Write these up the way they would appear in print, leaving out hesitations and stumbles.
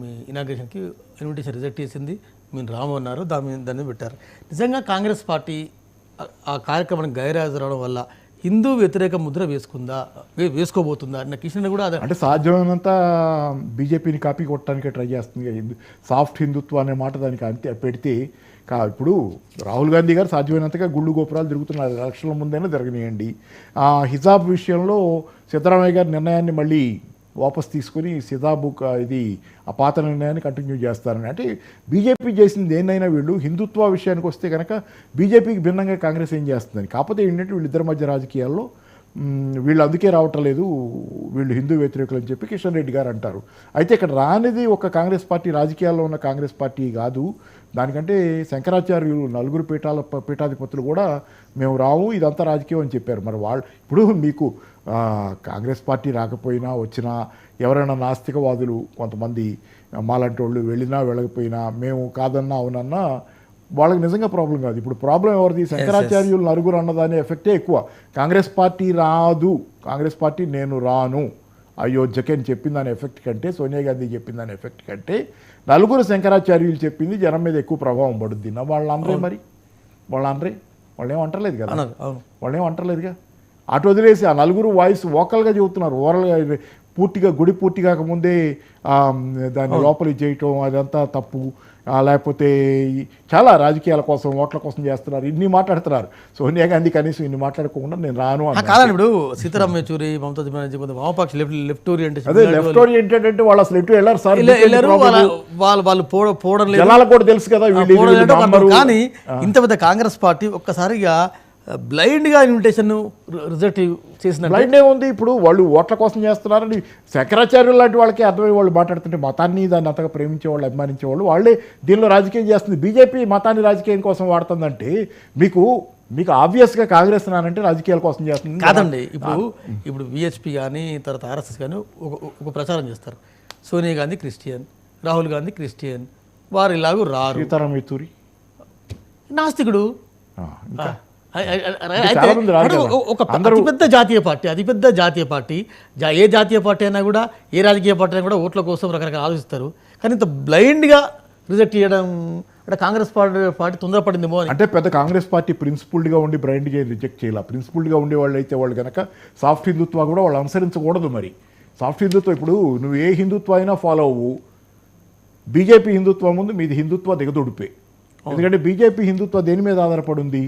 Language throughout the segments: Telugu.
మీ ఇనాగ్రేషన్కి ఇన్విటేషన్ రిజెక్ట్ చేసింది, మీరు రామన్నారు, దాన్ని పెట్టారు. నిజంగా కాంగ్రెస్ పార్టీ ఆ కార్యక్రమానికి గైర్హాజరవడం వల్ల హిందూ వ్యతిరేక ముద్ర వేసుకోబోతుందా అన్న కిషన్ కూడా అదే అంటే సాధ్యమైనంత బీజేపీని కాపీ కొట్టడానికి ట్రై చేస్తుంది. సాఫ్ట్ హిందుత్వం అనే మాట దానికి అంతే పెడితే ఇప్పుడు రాహుల్ గాంధీ గారు సాధ్యమైనంతగా గుళ్ళు గోపురాలు తిరుగుతున్నారు. ఎలక్షన్ల ముందైనా జరగనియండి. హిజాబ్ విషయంలో సిద్ధరామయ్య గారి నిర్ణయాన్ని మళ్ళీ వాపస్ తీసుకుని సిజాబు ఇది ఆ పాత నిర్ణయాన్ని కంటిన్యూ చేస్తారని. అంటే బీజేపీ చేసింది దేన్నైనా వీళ్ళు హిందుత్వ విషయానికి వస్తే కనుక బీజేపీకి భిన్నంగా కాంగ్రెస్ ఏం చేస్తుందని. కాకపోతే ఏంటంటే వీళ్ళిద్దరి మధ్య రాజకీయాల్లో వీళ్ళు అందుకే రావటం లేదు, వీళ్ళు హిందూ వ్యతిరేకులు అని చెప్పి కిషన్ రెడ్డి గారు అంటారు. అయితే ఇక్కడ రానిది ఒక కాంగ్రెస్ పార్టీ, రాజకీయాల్లో ఉన్న కాంగ్రెస్ పార్టీ కాదు, దానికంటే శంకరాచార్యులు నలుగురు పీఠాధిపతులు కూడా మేము రావు, ఇదంతా రాజకీయం అని చెప్పారు. మరి వాళ్ళు ఇప్పుడు మీకు కాంగ్రెస్ పార్టీ రాకపోయినా వచ్చినా ఎవరైనా నాస్తికవాదులు కొంతమంది మాలాంటి వాళ్ళు వెళ్ళినా వెళ్ళకపోయినా మేము కాదన్నా అవునన్నా వాళ్ళకి నిజంగా ప్రాబ్లం కాదు. ఇప్పుడు ప్రాబ్లం ఎవరిది? శంకరాచార్యులు నలుగురు అన్నదాని ఎఫెక్టే ఎక్కువ. కాంగ్రెస్ పార్టీ రాదు, కాంగ్రెస్ పార్టీ నేను రాను అయోధ్యకి అని చెప్పిన దాని ఎఫెక్ట్ కంటే, సోనియా గాంధీ చెప్పిన దాని ఎఫెక్ట్ కంటే నలుగురు శంకరాచార్యులు చెప్పింది జనం మీద ఎక్కువ ప్రభావం పడుద్ది. వాళ్ళందరే మరి వాళ్ళేం అంటలేదు కదా, వాళ్ళేం అంటలేదుగా. అటు వదిలేసి ఆ నలుగురు వాయిస్ వోకల్గా చెబుతున్నారు. ఓరల్గా పూర్తిగా గుడి పూర్తి కాకముందే దాన్ని లోపలికి చేయటం అదంతా తప్పు, లేకపోతే చాలా రాజకీయాల కోసం ఓట్ల కోసం చేస్తున్నారు, ఇన్ని మాట్లాడుతున్నారు. సోనియా గాంధీ కనీసం ఇన్ని మాట్లాడుకోకుండా నేను రాను కాదని. ఇప్పుడు సీతారాం యేచూరి, మమతా బెనర్జీ వామపక్ష లెఫ్ట్ ఓరియంటేషన్, అదే లెఫ్ట్ ఓరియంటెడ్ అంటే వాళ్ళు అసలు ఎటు వెళ్ళారు సార్, వాళ్ళు పోవడం లేదు, జనాలకు కూడా తెలుసు కదా. కానీ ఇంత పెద్ద కాంగ్రెస్ పార్టీ ఒక్కసారిగా బ్లైండ్గా ఇన్విటేషన్ రిజెక్ట్ చేసిన బ్లైండ్ ఏముంది? ఇప్పుడు వాళ్ళు ఓట్ల కోసం చేస్తున్నారని శంకరాచార్యులు లాంటి వాళ్ళకి అర్థమయ్యే వాళ్ళు మాట్లాడుతుంటే మతాన్ని దాన్ని అంతగా ప్రేమించేవాళ్ళు, అభిమానించేవాళ్ళు వాళ్ళే దీనిలో రాజకీయం చేస్తుంది. బీజేపీ మతాన్ని రాజకీయం కోసం వాడుతుందంటే మీకు ఆబ్వియస్గా కాంగ్రెస్ నానంటే రాజకీయాల కోసం చేస్తుంది కాదండి. ఇప్పుడు విహెచ్పి కానీ తర్వాత ఆర్ఎస్ఎస్ కానీ ఒక ప్రచారం చేస్తారు, సోనియా గాంధీ క్రిస్టియన్, రాహుల్ గాంధీ క్రిస్టియన్, వారు ఇలాగూ రారు. సీతారాం యేచూరి నాస్తికుడు. ఒక అతిపెద్ద జాతీయ పార్టీ ఏ జాతీయ పార్టీ అయినా కూడా, ఏ రాజకీయ పార్టీ అయినా కూడా ఓట్ల కోసం రకరకాల ఆలోచిస్తారు. కానీ ఇంత బ్లైండ్గా రిజెక్ట్ చేయడం అంటే కాంగ్రెస్ పార్టీ తొందరపడిందేమో అని. అంటే పెద్ద కాంగ్రెస్ పార్టీ ప్రిన్సిపుల్డ్గా ఉండి బ్లైండ్గా రిజెక్ట్ చేయాలి. ప్రిన్సిపుల్డ్గా ఉండే వాళ్ళు అయితే వాళ్ళు కనుక సాఫ్ట్ హిందుత్వ కూడా వాళ్ళు అనుసరించకూడదు. మరి సాఫ్ట్ హిందుత్వం ఇప్పుడు నువ్వు ఏ హిందుత్వ అయినా ఫాలో అవ్వు, బీజేపీ హిందుత్వం ముందు మీది హిందుత్వ దిగదొడిపే. ఎందుకంటే బీజేపీ హిందుత్వ దేని మీద ఆధారపడి ఉంది?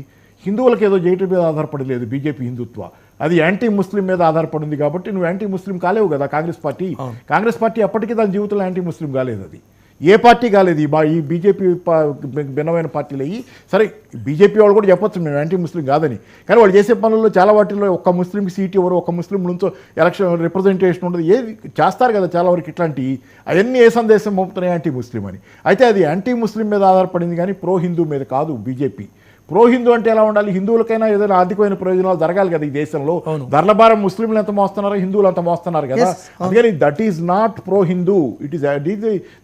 హిందువులకు ఏదో చేయటం మీద ఆధారపడి లేదు బీజేపీ హిందుత్వ, అది యాంటీ ముస్లిం మీద ఆధారపడింది. కాబట్టి నువ్వు యాంటీ ముస్లిం కాలేవు కదా కాంగ్రెస్ పార్టీ. కాంగ్రెస్ పార్టీ అప్పటికీ దాని జీవితంలో యాంటీ ముస్లిం కాలేదు, అది ఏ పార్టీ కాలేదు. ఈ బీజేపీ భిన్నమైన పార్టీలు అయ్యి, సరే బీజేపీ వాళ్ళు కూడా చెప్పొచ్చు మేము యాంటీ ముస్లిం కాదని, కానీ వాళ్ళు చేసే పనుల్లో చాలా వాటిల్లో ఒక్క ముస్లింకి సీట్ ఎవరు, ఒక్క ముస్లిం నుంచో ఎలక్షన్ రిప్రజెంటేషన్ ఉండదు, ఏది చేస్తారు కదా చాలా వరకు. ఇట్లాంటివి అవన్నీ ఏ సందేశం పంపుతున్నాయి? యాంటీ ముస్లిం అని. అయితే అది యాంటీ ముస్లిం మీద ఆధారపడింది కానీ ప్రో హిందూ మీద కాదు బీజేపీ. ప్రో హిందూ అంటే ఎలా ఉండాలి? హిందువులకైనా ఏదైనా ఆర్థికమైన ప్రయోజనాలు జరగాలి కదా ఈ దేశంలో. ధరల భారం ముస్లింలు ఎంత మోస్తున్నారో హిందువులు అంత మోస్తున్నారు కదా. అందుకని that is not pro Hindu, it is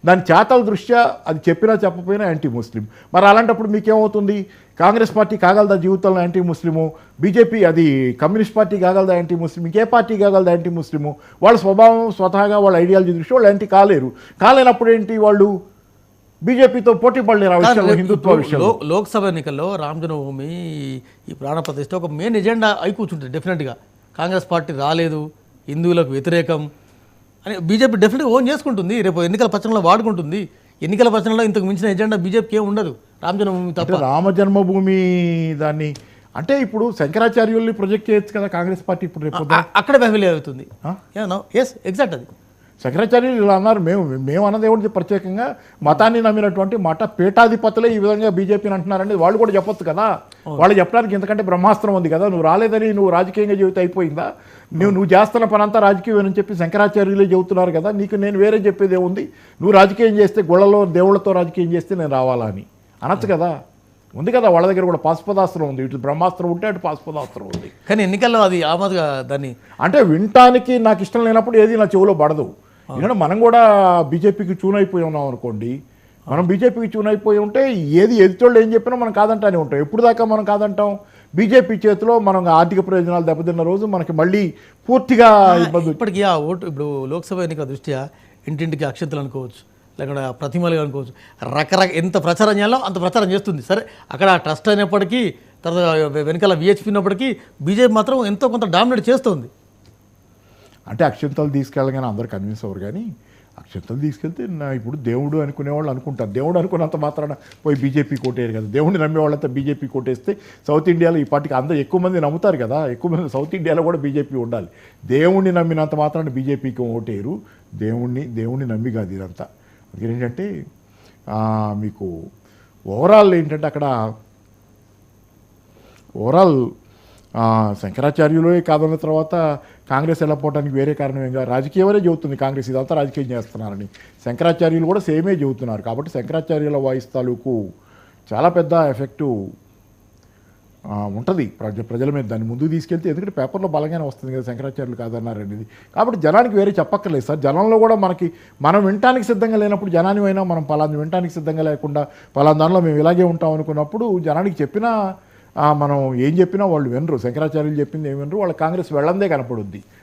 దాని చేతల దృష్ట్యా అది చెప్పినా చెప్పకపోయినా యాంటీ ముస్లిం. మరి అలాంటప్పుడు మీకేమవుతుంది? కాంగ్రెస్ పార్టీ కాగలదా జీవితంలో యాంటీ ముస్లిము? బీజేపీ అది కమ్యూనిస్ట్ పార్టీ కాగలదా యాంటీ ముస్లిం? ఇంకే పార్టీ కాగలదా యాంటీ ముస్లిము? వాళ్ళ స్వభావం స్వతహాగా వాళ్ళ ఐడియాలజీ దృష్టి వాళ్ళు యాంటీ కాలేరు. కాలేనప్పుడు ఏంటి? వాళ్ళు బీజేపీతో పోటీ పడలేరు హిందుత్వ విషయంలో. లోక్సభ ఎన్నికల్లో రామ్ జన్మభూమి ఈ ప్రాణ ప్రతిష్ఠ ఒక మెయిన్ ఎజెండా అయి కూర్చుంటుంది డెఫినెట్గా. కాంగ్రెస్ పార్టీ రాలేదు, హిందువులకు వ్యతిరేకం అని బీజేపీ డెఫినెట్గా ఓన్ చేసుకుంటుంది, రేపు ఎన్నికల ప్రచారంలో వాడుకుంటుంది. ఎన్నికల ప్రచారంలో ఇంతకు మించిన ఎజెండా బీజేపీకి ఏమి ఉండదు, రామ జన్మభూమి తప్ప. రామ జన్మభూమి దాన్ని అంటే ఇప్పుడు శంకరాచార్యుల్ని ప్రొజెక్ట్ చేయొచ్చు కదా కాంగ్రెస్ పార్టీ. ఇప్పుడు రేపు అక్కడ బెహవిలియర్ అవుతుంది. ఎస్ ఎగ్జాక్ట్ అది. శంకరాచార్యులు ఇలా అన్నారు, మేము అన్నది ఏమిటి? ప్రత్యేకంగా మతాన్ని నమ్మినటువంటి మత పీఠాధిపతులే ఈ విధంగా బీజేపీని అంటున్నారండి. వాళ్ళు కూడా చెప్పొచ్చు కదా. వాళ్ళు చెప్పడానికి ఇంతకంటే బ్రహ్మాస్త్రం ఉంది కదా. నువ్వు రాలేదని నువ్వు రాజకీయంగా జీవితం అయిపోయిందా? నువ్వు చేస్తున్న పని అంతా రాజకీయం అని చెప్పి శంకరాచార్యులే చెబుతున్నారు కదా. నీకు నేను వేరే చెప్పేది ఏముంది? నువ్వు రాజకీయం చేస్తే గుళ్ళలో దేవుళ్ళతో రాజకీయం చేస్తే నేను రావాలా అని అనొచ్చు కదా. ఉంది కదా వాళ్ళ దగ్గర కూడా పాశుపదాస్త్రం ఉంది. ఇటు బ్రహ్మాస్త్రం ఉంటే అటు పాశుపదాస్త్రం ఉంది. కానీ ఎన్నికల్లో అది ఆమోదుగా దాన్ని అంటే వినటానికి నాకు ఇష్టం లేనప్పుడు ఏది నా చెవిలో పడదు. ఎందుకంటే మనం కూడా బీజేపీకి ట్యూన్ అయిపోయి ఉన్నాం అనుకోండి. మనం బీజేపీకి ట్యూన్ అయిపోయి ఉంటే ఏది ఎదుటోళ్ళు ఏం చెప్పినా మనం కాదంటానే ఉంటాం. ఎప్పుడు దాకా మనం కాదంటాం? బీజేపీ చేతిలో మనం ఆర్థిక ప్రయోజనాలు దెబ్బతిన్న రోజు మనకి మళ్ళీ పూర్తిగా ఇబ్బంది. ఇప్పటికీ ఆ ఓటు ఇప్పుడు లోక్సభ ఎన్నికల దృష్ట్యా ఇంటింటికి అక్షంతలు అనుకోవచ్చు, లేకుండా ప్రతిమలు అనుకోవచ్చు, ఎంత ప్రచారం చేయాలో అంత ప్రచారం చేస్తుంది. సరే అక్కడ ట్రస్ట్ అయినప్పటికీ, తర్వాత వెనకాల విహెచ్పి ఉన్నప్పటికీ బీజేపీ మాత్రం ఎంతో కొంత డామినేట్ చేస్తుంది. అంటే అక్షంతలు తీసుకెళ్ళగానే అందరు కన్విన్స్ అవ్వరు, కానీ అక్షంతలు తీసుకెళ్తే ఇప్పుడు దేవుడు అనుకునేవాళ్ళు అనుకుంటారు. దేవుడు అనుకున్నంత మాత్రాన పోయి బీజేపీ కోటేరు కదా. దేవుడిని నమ్మేవాళ్ళంతా బీజేపీ కోటేస్తే సౌత్ ఇండియాలో ఈ పార్టీకి అందరూ ఎక్కువ మంది నమ్ముతారు కదా. ఎక్కువ మంది సౌత్ ఇండియాలో కూడా బీజేపీ ఉండాలి. దేవుణ్ణి నమ్మినంత మాత్రాన బీజేపీకి ఓటేరు. దేవుణ్ణి నమ్మి కాదు ఇదంతా. అందుకని ఏంటంటే మీకు ఓవరాల్ ఏంటంటే అక్కడ ఓవరాల్ శంకరాచార్యులే కాదన్న తర్వాత కాంగ్రెస్ వెళ్ళకపోవడానికి వేరే కారణం ఏం కాదు, రాజకీయమే చెబుతుంది కాంగ్రెస్ ఇదంతా రాజకీయం చేస్తున్నారని. శంకరాచార్యులు కూడా సేమే చెబుతున్నారు. కాబట్టి శంకరాచార్యుల వాయిస్ తాలూకు చాలా పెద్ద ఎఫెక్టు ఉంటుంది ప్రజల మీద. దాన్ని ముందుకు తీసుకెళ్తే, ఎందుకంటే పేపర్లో బలంగానే వస్తుంది కదా శంకరాచార్యులు కాదన్నారు అనేది. కాబట్టి జనానికి వేరే చెప్పక్కర్లేదు సార్. జనంలో కూడా మనం వినటానికి సిద్ధంగా లేనప్పుడు జనాన్ని అయినా మనం పలాన్ని వినటానికి సిద్ధంగా లేకుండా పలానా దానిలో మేము ఇలాగే ఉంటాం అనుకున్నప్పుడు జనానికి చెప్పినా మనం ఏం చెప్పినా వాళ్ళు వినరు. శంకరాచార్యులు చెప్పింది ఏమి వినరు. వాళ్ళ కాంగ్రెస్ వెళ్ళందే కనపడుద్ది.